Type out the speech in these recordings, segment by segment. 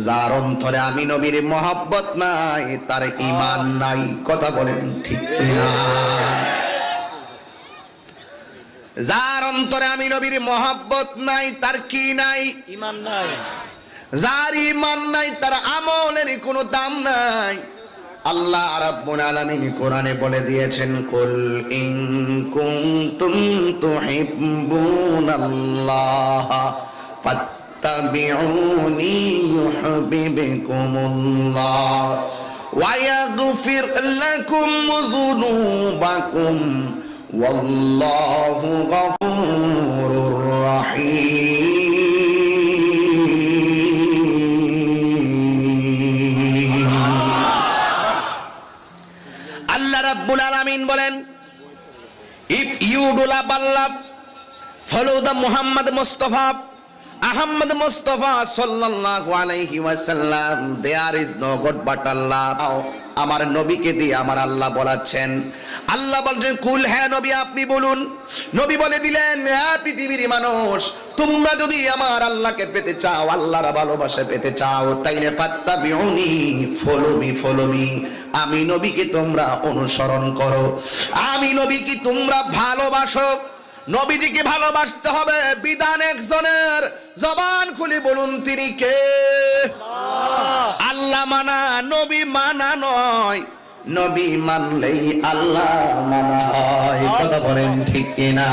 যার অন্তরে আমি নবীর মহব্বত নাই তার ঈমান নাই। কথা বলেন ঠিক কিনা? যার অন্তরে আমি নবীর মহব্বত নাই তার কি নাই? ঈমান নাই। যার ঈমান নাই তার আমলের কোনো দাম নাই। আল্লাহ রাব্বুল আলামিন কোরআনে বলে দিয়েছেন, কুল ইন কুনতুম তুহিব্বুনাল্লাহ ফাত্তাবিউনি ইউহিব্বুকুমুল্লাহ ওয়া ইয়াগফির লাকুম যুনুবাকুম ওয়াল্লাহু গফুরুর রহিম। আল্লাহ রাব্বুল আলামিন বলেন, if you do love Allah, follow the Muhammad Mustafa, Ahmad Mustafa sallallahu alayhi wa sallam, there is no God but Allah. আমার নবীকে দিয়ে আমার আল্লাহ বলাচ্ছেন। আল্লাহ বলছেন, কুল, হ্যাঁ নবী আপনি বলুন। নবী বলে দিলেন, হ্যাঁ পৃথিবীর মানুষ, তোমরা যদি আমার আল্লাহকে পেতে চাও, আল্লাহর ভালোবাসা পেতে চাও, তাইলে ফাত্তাবিউনি, ফলো মি, আমি নবীকে তোমরা অনুসরণ করো, আমি নবীকে তোমরা ভালোবাসো। নবীটিকে ভালোবাসতে হবে। বিধান একজনের, জবান খুলে বলুন তিনি কে? আল্লাহ মানা, নবী মানা নয়। নবী মানলেই আল্লাহ মানা হয়। কথা বলেন ঠিক কিনা?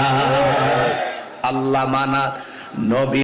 আল্লাহ মানা, নবী